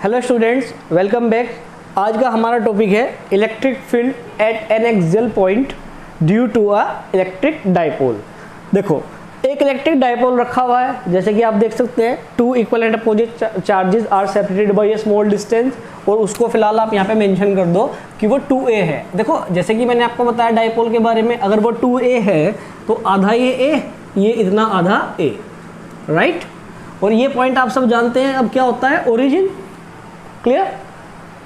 Hello students, welcome back. आज का हमारा टॉपिक है electric field at an axial point due to a electric dipole. देखो, एक इलेक्ट्रिक डाइपोल रखा हुआ है, जैसे कि आप देख सकते हैं two equal and opposite charges are separated by a small distance, और उसको फिलहाल आप यहाँ पे मेंशन कर दो कि वो 2a है। देखो, जैसे कि मैंने आपको बताया डाइपोल के बारे में, अगर वो 2a है तो आधा ये a, ये इतना आधा a, राइट। और ये पॉइंट आप सब जानते हैं, अब क्या होता है ओरिजिन, क्लियर।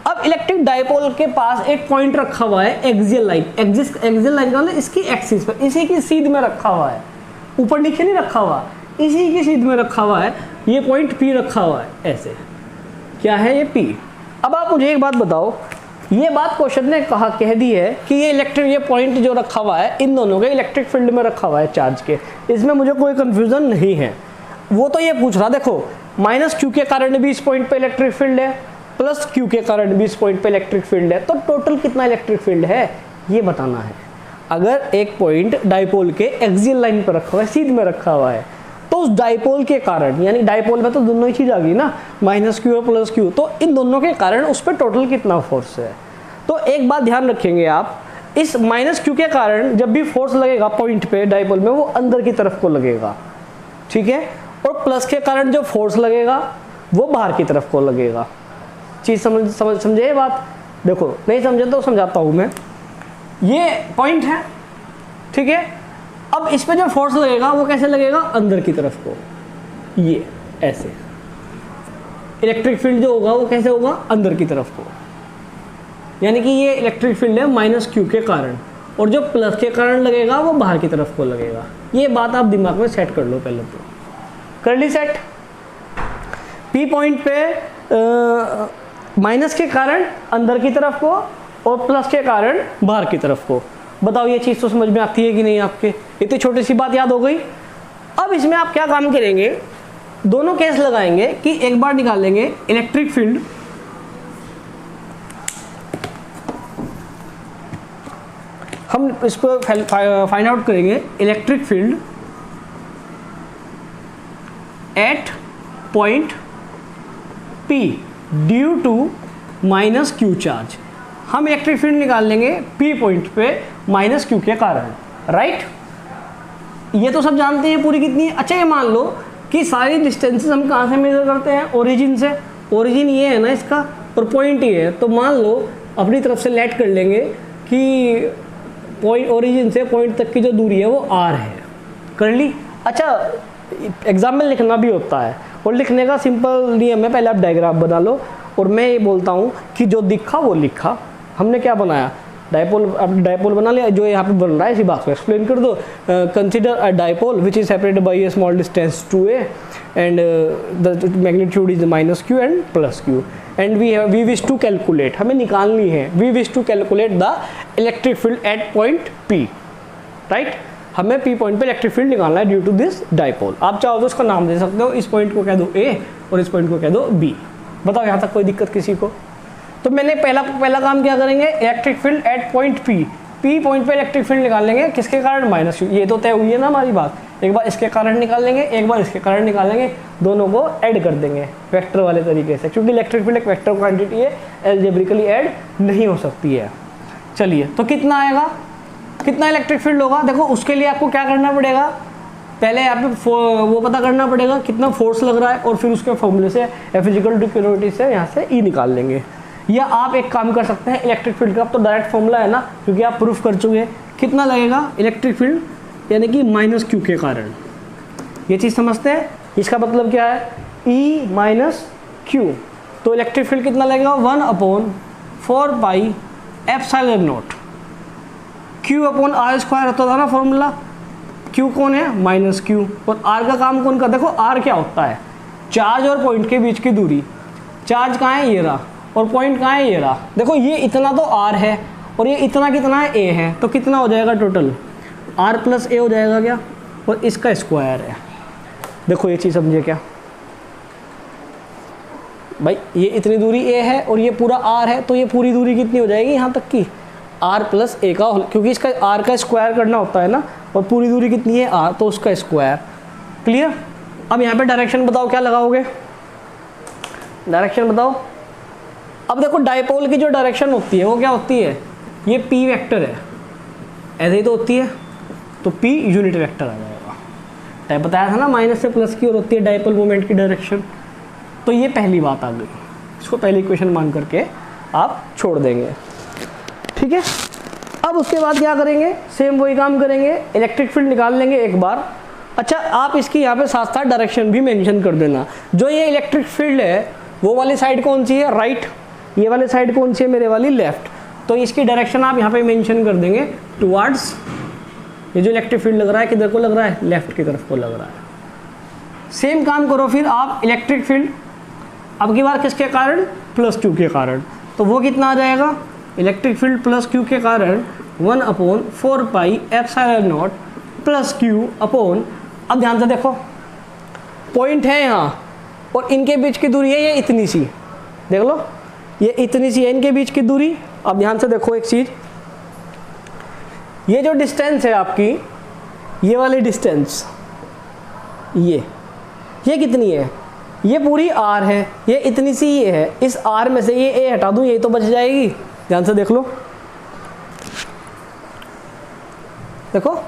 अब इलेक्ट्रिक डाइपोल के पास एक पॉइंट रखा हुआ है एक्सियल लाइन, एक्सियल लाइन का मतलब इसकी एक्सिस पर, इसी की सीध में रखा हुआ है, ऊपर नीचे नहीं रखा हुआ, इसी की सीध में रखा हुआ है। ये पॉइंट P रखा हुआ है, ऐसे क्या है ये P। अब आप मुझे एक बात बताओ, ये बात क्वेश्चन ने कह दी है कि ये इलेक्ट्रिक, ये पॉइंट जो रखा हुआ है इन दोनों के इलेक्ट्रिक फील्ड में रखा हुआ है चार्ज के, इसमें मुझे कोई कंफ्यूजन नहीं है। वो तो ये पूछ रहा, देखो माइनस क्यू के कारण भी इस पॉइंट पे इलेक्ट्रिक फील्ड है, प्लस क्यू के कारण भी इस पॉइंट पे इलेक्ट्रिक फील्ड है, तो टोटल कितना इलेक्ट्रिक फील्ड है ये बताना है। अगर एक पॉइंट डाइपोल के एक्सियल लाइन पर रखा हुआ है, सीध में रखा हुआ है, तो उस डाइपोल के कारण, यानी डाइपोल में तो दोनों ही चीज आ गई ना, माइनस क्यू और प्लस क्यू, तो इन दोनों के कारण उस पर टोटल कितना फोर्स है। तो एक बात ध्यान रखेंगे आप, इस माइनस क्यू के कारण जब भी फोर्स लगेगा पॉइंट पे डाइपोल में, वो अंदर की तरफ को लगेगा, ठीक है। और प्लस के कारण जो फोर्स लगेगा वो बाहर की तरफ को लगेगा। चीज समझे ये बात। देखो, नहीं समझे तो समझाता हूं मैं। ये पॉइंट है, ठीक है। अब इस पे जो फोर्स लगेगा वो कैसे लगेगा, अंदर की तरफ को, ये ऐसे। इलेक्ट्रिक फील्ड जो होगा वो कैसे होगा, अंदर की तरफ को, यानी कि ये इलेक्ट्रिक फील्ड है माइनस क्यू के कारण, और जो प्लस के कारण लगेगा वो बाहर की तरफ को लगेगा। ये बात आप दिमाग में सेट कर लो, पहले तो कर ली सेट। पी पॉइंट पे माइनस के कारण अंदर की तरफ को और प्लस के कारण बाहर की तरफ को। बताओ ये चीज़ तो समझ में आती है कि नहीं आपके, इतनी छोटी सी बात याद हो गई। अब इसमें आप क्या काम करेंगे, दोनों केस लगाएंगे कि एक बार निकालेंगे इलेक्ट्रिक फील्ड, हम इसको फाइंड आउट करेंगे electric field at point P due to minus Q charge. हम इलेक्ट्रिक फील्ड निकाल लेंगे P पॉइंट पे माइनस क्यू के कारण, राइट। ये तो सब जानते हैं पूरी कितनी है। अच्छा, ये मान लो कि सारी डिस्टेंसेस हम कहाँ से मेजर करते हैं, ओरिजिन से। ओरिजिन ये है ना इसका, और पॉइंट ये है, तो मान लो अपनी तरफ से लेट कर लेंगे कि पॉइंट ओरिजिन से पॉइंट तक की जो दूरी है वो R है। कर ली। अच्छा, एग्जाम में लिखना भी होता है, और लिखने का सिंपल नियम है, पहले आप डायग्राम बना लो, और मैं ये बोलता हूँ कि जो दिखा वो लिखा। हमने क्या बनाया, डाइपोल। अब डाइपोल बना लिया, जो यहाँ पे बन रहा है इसी बात को एक्सप्लेन कर दो। Consider a dipole which is separated by a small distance 2a and the magnitude is minus Q and plus Q, and we wish to calculate, हमें निकालनी है, we wish to calculate the electric field at point P, right. हमें P point पे electric field निकालना है due to this dipole. आप चाहो तो उसका नाम दे सकते हो, इस पॉइंट को कह दो A और इस पॉइंट को कह दो B। बताओ यहाँ तक कोई दिक्कत किसी को। तो मैंने पहला काम क्या करेंगे, electric field at point P point पे इलेक्ट्रिक फील्ड निकाल लेंगे, किसके कारण, माइनस क्यू। ये तो तय हुई है ना हमारी बात। एक बार इसके कारण निकाल लेंगे, एक बार इसके कारण निकाल लेंगे, दोनों को ऐड कर देंगे वेक्टर वाले तरीके से, क्योंकि इलेक्ट्रिक फील्ड एक वेक्टर क्वांटिटी है, अलजेब्रिकली ऐड नहीं हो सकती है। चलिए, तो कितना आएगा, कितना इलेक्ट्रिक फील्ड होगा। देखो, उसके लिए आपको क्या करना पड़ेगा, पहले आपको वो पता करना पड़ेगा कितना फोर्स लग रहा है, और फिर उसके फॉर्मूले से फिजिकल सिक्योरिटी से यहाँ से E निकाल लेंगे। या आप एक काम कर सकते हैं, इलेक्ट्रिक फील्ड का तो डायरेक्ट फॉर्मूला है ना, क्योंकि आप प्रूफ कर चुके हैं। कितना लगेगा इलेक्ट्रिक फील्ड, यानी कि माइनस क्यू के कारण। ये चीज़ समझते हैं, इसका मतलब क्या है, E माइनस क्यू। तो इलेक्ट्रिक फील्ड कितना लगेगा, 1/4 pi epsilon not Q upon R square होता था ना फॉर्मूला। Q कौन है, माइनस क्यू, और R का काम कौन का, देखो R क्या होता है, चार्ज और पॉइंट के बीच की दूरी। चार्ज कहाँ है, ये रहा, और पॉइंट कहाँ है, ये रहा। देखो, ये इतना तो R है, और ये इतना कितना है, A है, तो कितना हो जाएगा टोटल, R प्लस A हो जाएगा क्या, और इसका स्क्वायर है। देखो ये चीज़ समझिए क्या भाई, ये इतनी दूरी A है और ये पूरा R है, तो ये पूरी दूरी कितनी हो जाएगी यहाँ तक की, R प्लस A का, क्योंकि इसका R का स्क्वायर करना होता है ना, और पूरी दूरी कितनी है R, तो उसका स्क्वायर। क्लियर। अब यहाँ पे डायरेक्शन बताओ क्या लगाओगे, डायरेक्शन बताओ। अब देखो डायपोल की जो डायरेक्शन होती है वो क्या होती है, ये पी वेक्टर है, ऐसे ही तो होती है, तो पी यूनिट वेक्टर आ जाएगा। टाइप बताया था ना माइनस से प्लस की ओर होती है डायपोल मोमेंट की डायरेक्शन। तो ये पहली बात आ गई, इसको पहली इक्वेशन मान करके आप छोड़ देंगे, ठीक है। अब उसके बाद क्या करेंगे, सेम वही काम करेंगे, इलेक्ट्रिक फील्ड निकाल लेंगे एक बार। अच्छा, आप इसकी यहाँ पे साथ साथ डायरेक्शन भी मेंशन कर देना। जो ये इलेक्ट्रिक फील्ड है वो वाली साइड कौन सी है, राइट, ये वाली साइड कौन सी है, मेरे वाली लेफ्ट। तो इसकी डायरेक्शन आप यहाँ पे मेंशन कर देंगे टुवर्ड्स, ये जो इलेक्ट्रिक फील्ड लग रहा है किधर को लग रहा है, लेफ्ट की तरफ को लग रहा है। सेम काम करो फिर आप इलेक्ट्रिक फील्ड, अब की बार किसके कारण, प्लस क्यू के कारण। तो वो कितना आ जाएगा, इलेक्ट्रिक फील्ड प्लस क्यू के कारण 1/4 pi epsilon not plus Q upon, अब ध्यान से देखो पॉइंट है यहाँ और इनके बीच की दूरी है ये इतनी सी, देख लो ये इतनी सी है इनके बीच की दूरी। अब ध्यान से देखो एक चीज, ये जो डिस्टेंस है आपकी, ये वाली डिस्टेंस, ये कितनी है, ये पूरी r है, ये इतनी सी ये है, इस r में से ये a हटा दूं यही तो बच जाएगी। ध्यान से देख लो, देखो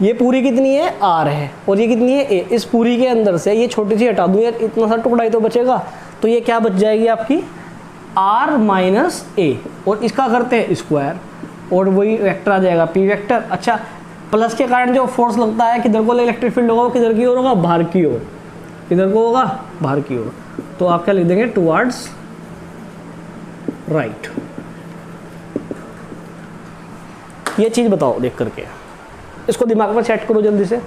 ये पूरी कितनी है, r है, और ये कितनी है, a। इस पूरी के अंदर से ये छोटी सी हटा दूं यार, इतना सा टुकड़ा ही तो बचेगा, तो ये क्या बच जाएगी आपकी r माइनस a, और इसका करते हैं स्क्वायर और वही वेक्टर आ जाएगा p वेक्टर। अच्छा, प्लस के कारण जो फोर्स लगता है किधर को इलेक्ट्रिक फील्ड होगा, वो किधर की ओर होगा, बाहर की ओर, किधर को होगा, बाहर की ओर। तो आप क्या लिख देंगे, टुवर्ड्स राइट। ये चीज बताओ देख करके, इसको दिमाग में सेट करो जल्दी से।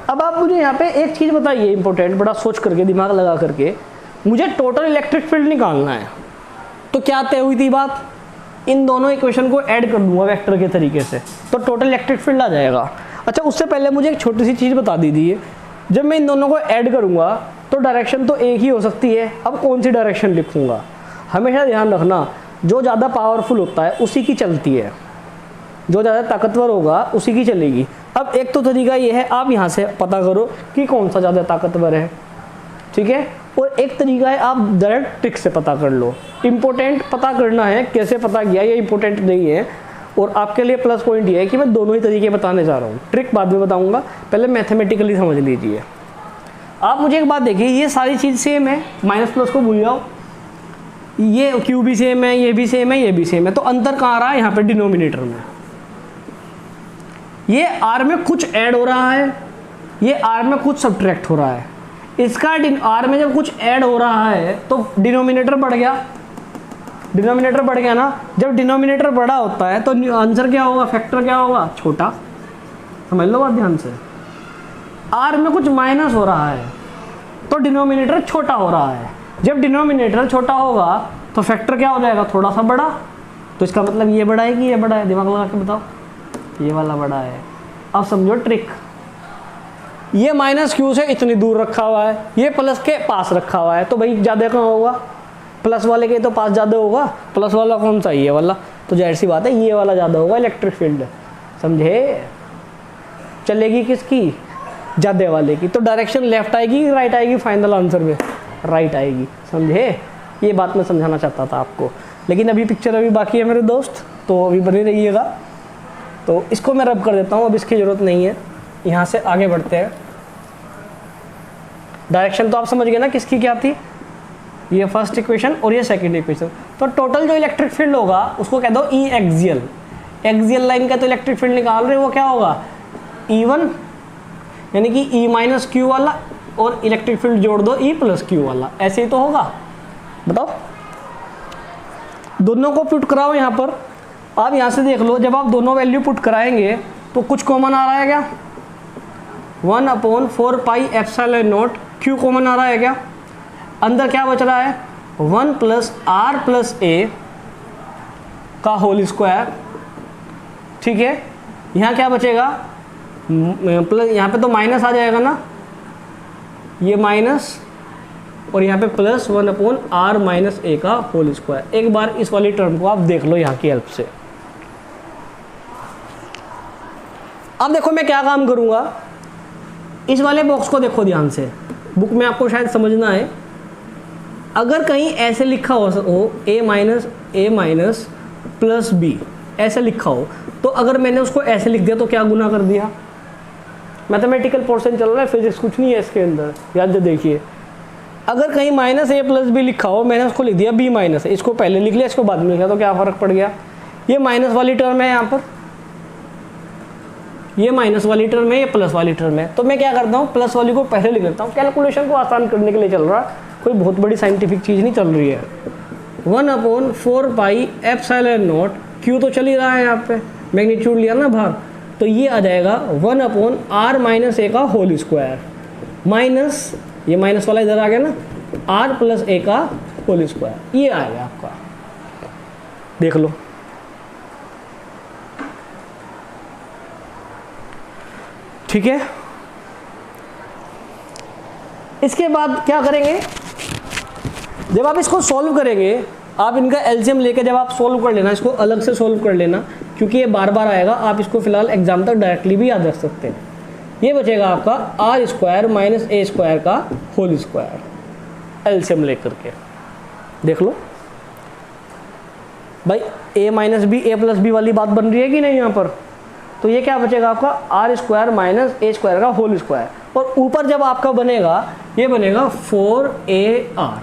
अब आप मुझे यहाँ पे एक चीज बताइए इंपॉर्टेंट, बड़ा सोच करके दिमाग लगा करके, मुझे टोटल इलेक्ट्रिक फील्ड निकालना है। तो क्या तय हुई थी बात, इन दोनों इक्वेशन को ऐड कर दूंगा वेक्टर के तरीके से, तो टोटल इलेक्ट्रिक फील्ड आ जाएगा। अच्छा, उससे पहले मुझे एक छोटी सी चीज़ बता दीजिए, जब मैं इन दोनों को ऐड करूंगा तो डायरेक्शन तो एक ही हो सकती है, अब कौन सी डायरेक्शन लिखूंगा, हमेशा ध्यान रखना जो ज़्यादा पावरफुल होता है उसी की चलती है, जो ज़्यादा ताकतवर होगा उसी की चलेगी। अब एक तो तरीका ये है, आप यहाँ से पता करो कि कौन सा ज़्यादा ताकतवर है, ठीक है, और एक तरीका है आप डायरेक्ट ट्रिक से पता कर लो। इम्पोर्टेंट पता करना है, कैसे पता किया ये इम्पोर्टेंट नहीं है, और आपके लिए प्लस पॉइंट ये है कि मैं दोनों ही तरीके बताने जा रहा हूँ, ट्रिक बाद में बताऊँगा, पहले मैथमेटिकली समझ लीजिए। आप मुझे एक बात देखिए, ये सारी चीज़ सेम है, माइनस प्लस को भूल जाओ, ये क्यू भी सेम है, ये भी सेम है, ये भी सेम है, तो अंतर कहाँ आ रहा है, यहाँ पे डिनोमिनेटर में। ये r में कुछ ऐड हो रहा है, ये r में कुछ सब्ट्रैक्ट हो रहा है। इसका r में जब कुछ ऐड हो रहा है तो डिनोमिनेटर बढ़ गया, डिनोमिनेटर बढ़ गया ना। जब डिनोमिनेटर बड़ा होता है तो आंसर क्या होगा, फैक्टर क्या होगा, छोटा। समझ लो बात ध्यान से, r में कुछ माइनस हो रहा है तो डिनोमिनेटर छोटा हो रहा है। जब डिनोमिनेटर छोटा होगा तो फैक्टर क्या हो जाएगा, थोड़ा सा बड़ा। तो इसका मतलब ये बड़ा है कि ये बड़ा है, दिमाग लगा के बताओ, ये वाला बड़ा है। अब समझो ट्रिक, ये माइनस क्यू से इतनी दूर रखा हुआ है, ये प्लस के पास रखा हुआ है, तो भाई ज़्यादा कहाँ होगा, प्लस वाले के तो पास ज़्यादा होगा। प्लस वाला कौन सा, ये वाला, तो जाहिर सी बात है ये वाला ज़्यादा होगा इलेक्ट्रिक फील्ड, समझे। चलेगी किसकी, ज़्यादा वाले की, तो डायरेक्शन लेफ्ट आएगी राइट आएगी, फाइनल आंसर में राइट आएगी, समझे। ये बात मैं समझाना चाहता था आपको, लेकिन अभी पिक्चर अभी बाकी है मेरे दोस्त, तो अभी बने रहिएगा। तो इसको मैं रब कर देता हूँ, अब इसकी ज़रूरत नहीं है, यहाँ से आगे बढ़ते हैं। डायरेक्शन तो आप समझ गए ना किसकी क्या थी, ये फर्स्ट इक्वेशन और ये सेकंड इक्वेशन। तो टोटल जो इलेक्ट्रिक फील्ड होगा उसको कह दो ई एक्सियल, एक्सियल लाइन का तो इलेक्ट्रिक फील्ड निकाल रहे हो, वो क्या होगा, E1, यानी कि E माइनस क्यू वाला, और इलेक्ट्रिक फील्ड जोड़ दो E प्लस क्यू वाला, ऐसे ही तो होगा। बताओ, दोनों को पुट कराओ यहाँ पर। आप यहाँ से देख लो, जब आप दोनों वैल्यू पुट कराएंगे तो कुछ कॉमन आ रहा है क्या, 1/4 pi epsilon naught, Q common आ रहा है क्या, अंदर क्या बच रहा है, 1 प्लस r प्लस a का होल स्क्वायर, ठीक है। यहाँ क्या बचेगा, प्लस, यहाँ पे तो माइनस आ जाएगा ना, ये माइनस, और यहाँ पे प्लस 1/r माइनस a का होल स्क्वायर। एक बार इस वाली टर्म को आप देख लो यहाँ की हेल्प से। अब देखो मैं क्या काम करूँगा, इस वाले बॉक्स को देखो ध्यान से, बुक में आपको शायद समझना है, अगर कहीं ऐसे लिखा हो ए माइनस प्लस बी ऐसे लिखा हो, तो अगर मैंने उसको ऐसे लिख दिया तो क्या गुना कर दिया? मैथमेटिकल पोर्शन चल रहा है, फिजिक्स कुछ नहीं है इसके अंदर, याद देखिए। अगर कहीं माइनस ए प्लस बी लिखा हो, मैंने उसको लिख दिया बी माइनस, इसको पहले लिख लिया, इसको बाद में लिखा, तो क्या फ़र्क पड़ गया? ये माइनस वाली टर्म है यहाँ पर, ये माइनस वाली टर्म है, ये प्लस वाली टर्म है, तो मैं क्या करता हूँ, प्लस वाली को पहले लिख लेता हूँ। कैलकुलेशन को आसान करने के लिए चल रहा, कोई बहुत बड़ी साइंटिफिक चीज़ नहीं चल रही है। 1/4 पाई एप्सिलॉन नॉट, क्यू तो चल ही रहा है यहाँ पे, मैग्नीट्यूड लिया ना बाहर, तो ये आ जाएगा 1/r माइनस ए का होल स्क्वायर, माइनस ये माइनस वाला इधर आ गया ना, r प्लस ए का होल स्क्वायर, ये आएगा आपका, देख लो। ठीक है, इसके बाद क्या करेंगे, जब आप इसको सॉल्व करेंगे, आप इनका एलसीएम लेके जब आप सॉल्व कर लेना, इसको अलग से सॉल्व कर लेना, क्योंकि ये बार बार आएगा, आप इसको फिलहाल एग्जाम तक डायरेक्टली भी याद रख सकते हैं। ये बचेगा आपका R square minus A square का होल स्क्वायर, एलसीएम लेकर के देख लो भाई, A minus B A plus B वाली बात बन रही है कि नहीं यहाँ पर, तो ये क्या बचेगा आपका R square minus A square का होल स्क्वायर, और ऊपर जब आपका बनेगा, ये बनेगा 4ar,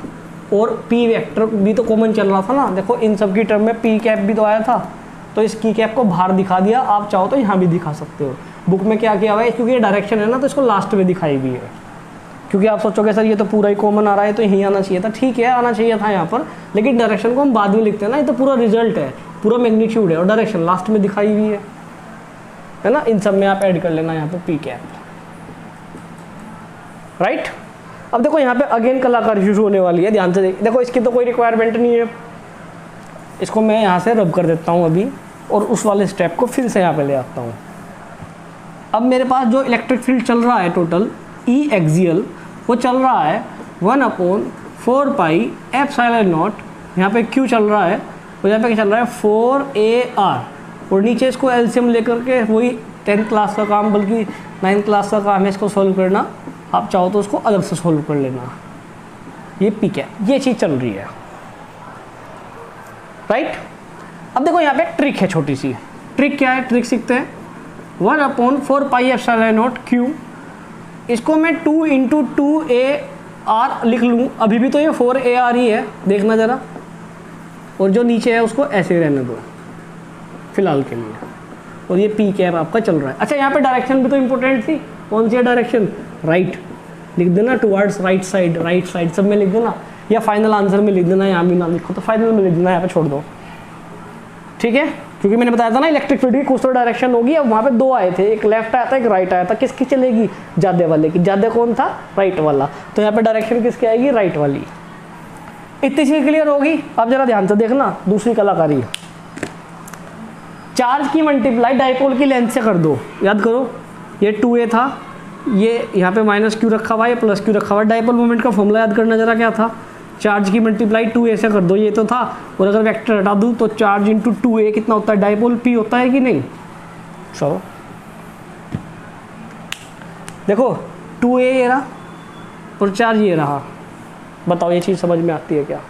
और पी वेक्टर भी तो कॉमन चल रहा था ना, देखो इन सब की टर्म में पी कैप भी तो आया था, तो इस की कैप को बाहर दिखा दिया, आप चाहो तो यहाँ भी दिखा सकते हो। बुक में क्या किया हुआ है, क्योंकि ये डायरेक्शन है ना, तो इसको लास्ट में दिखाई भी है, क्योंकि आप सोचोगे सर ये तो पूरा ही कॉमन आ रहा है, तो यहीं आना चाहिए था, ठीक है आना चाहिए था यहाँ पर, लेकिन डायरेक्शन को हम बाद में लिखते हैं ना, ये तो पूरा रिजल्ट है, पूरा मैग्नीट्यूड है, और डायरेक्शन लास्ट में दिखाई हुई है ना। इन सब में आप ऐड कर लेना यहाँ पे पी कैप, राइट। अब देखो यहाँ पे अगेन कलाकार यूज होने वाली है, ध्यान से देखो, इसकी तो कोई रिक्वायरमेंट नहीं है, इसको मैं यहाँ से रब कर देता हूँ अभी, और उस वाले स्टेप को फिर से यहाँ पे ले आता हूँ। अब मेरे पास जो इलेक्ट्रिक फील्ड चल रहा है टोटल ई एक्सियल, वो चल रहा है 1/4 पाई एप्सिलॉन नॉट, यहाँ पे क्यू चल रहा है, और यहाँ पे क्या चल रहा है 4ar, और नीचे इसको एलसीएम लेकर के, वही 10th क्लास का काम, बल्कि 9th क्लास का काम है इसको सॉल्व करना, आप चाहो तो उसको अलग से सॉल्व कर लेना। ये पी क्या, ये चीज़ चल रही है, राइट। अब देखो यहाँ पे ट्रिक है, छोटी सी ट्रिक। क्या है ट्रिक, सीखते हैं। 1/4 पाई एप्सिलॉन नॉट क्यू, इसको मैं 2 × 2ar लिख लूँ, अभी भी तो ये 4ar ही है, देखना ज़रा, और जो नीचे है उसको ऐसे रहने दो फिलहाल के लिए, और ये पी कैप आपका चल रहा है। अच्छा, यहाँ पे डायरेक्शन भी तो इंपॉर्टेंट थी, कौन सी है डायरेक्शन, राइट, लिख देना टुवर्ड्स राइट साइड सब में लिख देना, या फाइनल आंसर में लिख देना, यहाँ भी ना लिखो तो फाइनल में लिख देना, यहाँ पे छोड़ दो, ठीक है। क्योंकि मैंने बताया था ना इलेक्ट्रिक फील्ड की कुछ तो डायरेक्शन होगी, अब वहाँ पे 2 आए थे, एक लेफ्ट आया था एक राइट आया था, किसकी चलेगी, जादे वाले की, जादे कौन था, राइट वाला, तो यहाँ पे डायरेक्शन किसकी आएगी, राइट वाली। इतनी चीज़ क्लियर होगी। अब जरा ध्यान से देखना, दूसरी कलाकारी, चार्ज की मल्टीप्लाई डाइपोल की लेंथ से कर दो, याद करो ये 2a था, ये यहाँ पे माइनस क्यू रखा हुआ है, प्लस क्यू रखा हुआ है, डाइपोल मोमेंट का फॉर्मूला याद करना जरा, क्या था, चार्ज की मल्टीप्लाई 2a से कर दो, ये तो था, और अगर वेक्टर हटा दूँ तो चार्ज इंटू 2a कितना होता है, डाइपोल p होता है कि नहीं। चलो देखो 2a ये रहा और चार्ज ये रहा, बताओ ये चीज़ समझ में आती है क्या।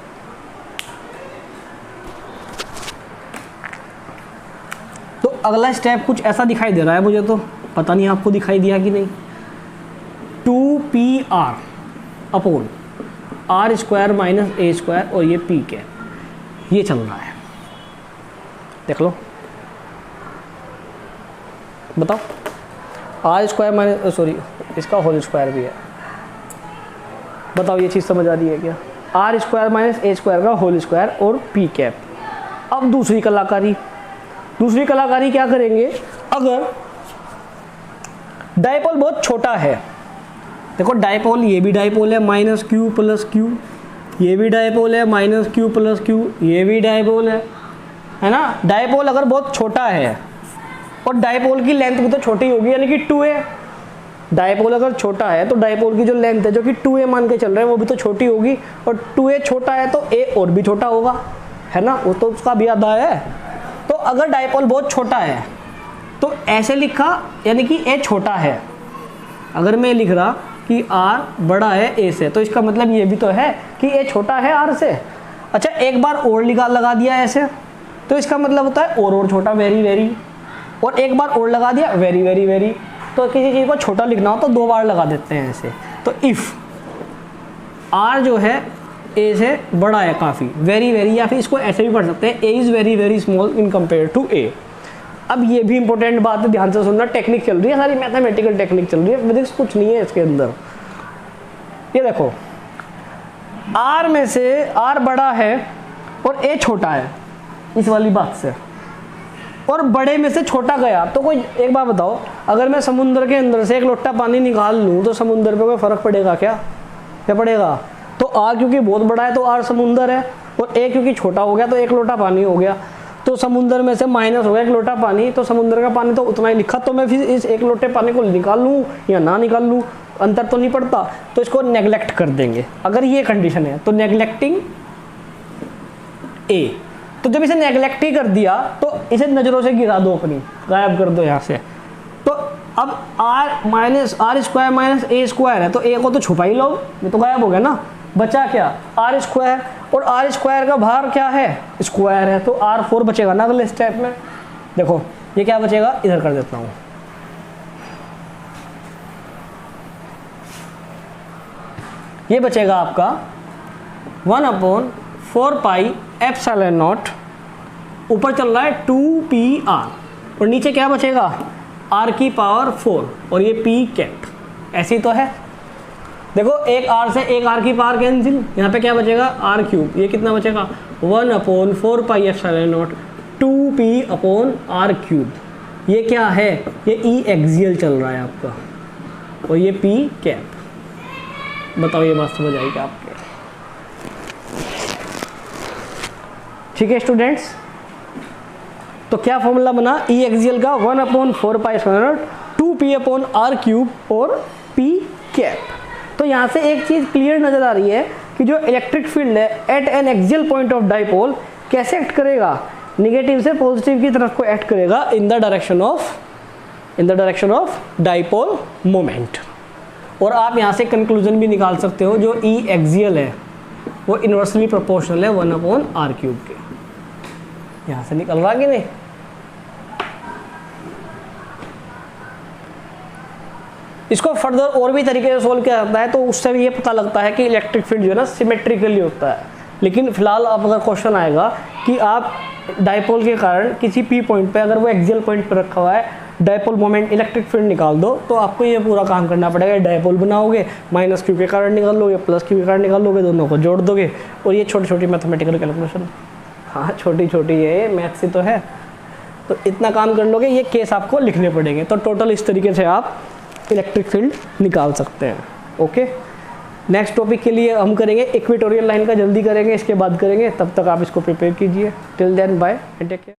तो अगला स्टेप कुछ ऐसा दिखाई दे रहा है मुझे, तो पता नहीं आपको दिखाई दिया कि नहीं। 2pr upon R square minus A square, और ये पी के, ये चल रहा है, देख लो, बताओ आर स्क्वायर माइनस, सॉरी इसका होल स्क्वायर भी है, बताओ ये चीज़ समझ आ रही है क्या, R square minus A square का होल स्क्वायर और पी कैप। अब दूसरी कलाकारी क्या करेंगे, अगर डाइपोल बहुत छोटा है, देखो डाइपोल, ये भी डाइपोल है माइनस क्यू प्लस क्यू, ये भी डाइपोल है माइनस क्यू प्लस क्यू, ये भी डाइपोल है ना। डाइपोल अगर बहुत छोटा है, और डाइपोल की लेंथ भी तो छोटी होगी, यानी कि 2a, डाइपोल अगर छोटा है तो डाइपोल की जो लेंथ है, जो कि 2a मान के चल रहे हैं, वो भी तो छोटी होगी, और 2a छोटा है तो a और भी छोटा होगा, है ना, वो तो उसका भी आधा है। तो अगर डाइपोल बहुत छोटा है तो ऐसे लिखा, यानी कि a छोटा है, अगर मैं लिख रहा कि R बड़ा है A से, तो इसका मतलब ये भी तो है कि A छोटा है R से। अच्छा, एक बार और लगा दिया ऐसे, तो इसका मतलब होता है और छोटा, वेरी वेरी। और एक बार और लगा दिया, वेरी वेरी वेरी। तो किसी चीज़ को छोटा लिखना हो तो 2 बार लगा देते हैं ऐसे। तो इफ़ R जो है A से बड़ा है काफ़ी, वेरी वेरी, या फिर इसको ऐसे भी पढ़ सकते हैं, A is very very small in compare to A। अब ये भी इंपॉर्टेंट बात है, ध्यान से सुनना, टेक्निक चल रही है सारी, मैथमेटिकल टेक्निक चल रही है, फिजिक्स कुछ नहीं है इसके अंदर। ये देखो, R में से R बड़ा है और A छोटा है, इस वाली बात से, और बड़े में से छोटा गया। तो कोई एक बात बताओ, अगर मैं समुद्र के अंदर से एक लोटा पानी निकाल लूँ तो समुद्र पे कोई फ़र्क पड़ेगा क्या? क्या पड़ेगा? तो R क्योंकि बहुत बड़ा है तो R समुद्र है, और A क्योंकि छोटा हो गया तो एक लोटा पानी हो गया। तो समुद्र में से माइनस हो गया एक लोटा पानी, तो समुद्र का पानी तो उतना ही लिखा, तो मैं फिर इस एक लोटे पानी को निकाल लूँ या ना निकाल लूँ, अंतर तो नहीं पड़ता, तो इसको नेग्लेक्ट कर देंगे। अगर ये कंडीशन है तो नेग्लेक्टिंग A। तो जब इसे नेग्लेक्ट ही कर दिया तो इसे नज़रों से गिरा दो, अपनी गायब कर दो यहाँ से। तो अब R minus R square minus A square है, तो A को तो छुपा ही लो, ये तो गायब हो गया ना। बचा क्या? R स्क्वायर, और R स्क्वायर का बाहर क्या है? स्क्वायर है, तो R4 बचेगा ना अगले स्टेप में। देखो ये क्या बचेगा, इधर कर देता हूँ, ये बचेगा आपका 1/4 पाई एप्सिलॉन नॉट, ऊपर चल रहा है 2PR, और नीचे क्या बचेगा? R की पावर 4, और ये P कैप, ऐसी तो है। देखो एक R से एक R की पावर कैंसिल, यहाँ पे क्या बचेगा? R क्यूब, ये कितना बचेगा? 1/4 pi epsilon not 2P/R cube. ये क्या है? ये E एक्सियल चल रहा है आपका, और ये P कैप। बताओ ये बात समझ आई क्या आपके? ठीक है स्टूडेंट्स, तो क्या फॉर्मूला बना E एक्सियल का? 1/4 pi epsilon not 2P/R cube और P कैप। तो यहाँ से एक चीज़ क्लियर नज़र आ रही है कि जो इलेक्ट्रिक फील्ड है at an axial point of dipole कैसे एक्ट करेगा? निगेटिव से पॉजिटिव की तरफ को एक्ट करेगा in the direction of dipole moment. और आप यहाँ से कंक्लूजन भी निकाल सकते हो, जो E एक्सियल है वो इन्वर्सली प्रोपोर्शनल है 1/R क्यूब के। यहाँ से निकल रहा कि नहीं? इसको फर्दर और भी तरीके से सोल्व किया जाता है, तो उससे भी ये पता लगता है कि इलेक्ट्रिक फील्ड जो है ना सिमेट्रिकली होता है। लेकिन फिलहाल अब अगर क्वेश्चन आएगा कि आप डाइपोल के कारण किसी P पॉइंट पे, अगर वो एक्सियल पॉइंट पे रखा हुआ है, डाइपोल मोमेंट इलेक्ट्रिक फील्ड निकाल दो, तो आपको ये पूरा काम करना पड़ेगा। डाइपोल बनाओगे, माइनस Q के कारण निकाल लोगे, प्लस Q के कारण निकाल लोगे, दोनों को जोड़ दोगे, और ये छोटी छोटी मैथमेटिकल कैलकुलेशन, हाँ छोटी छोटी है, मैथ से तो है, तो इतना काम कर लोगे, ये केस आपको लिखने पड़ेंगे। तो टोटल इस तरीके से आप इलेक्ट्रिक फील्ड निकाल सकते हैं। ओके, नेक्स्ट टॉपिक के लिए हम करेंगे इक्वेटोरियल लाइन का, जल्दी करेंगे, इसके बाद करेंगे, तब तक आप इसको प्रिपेयर कीजिए। Till then bye and take care.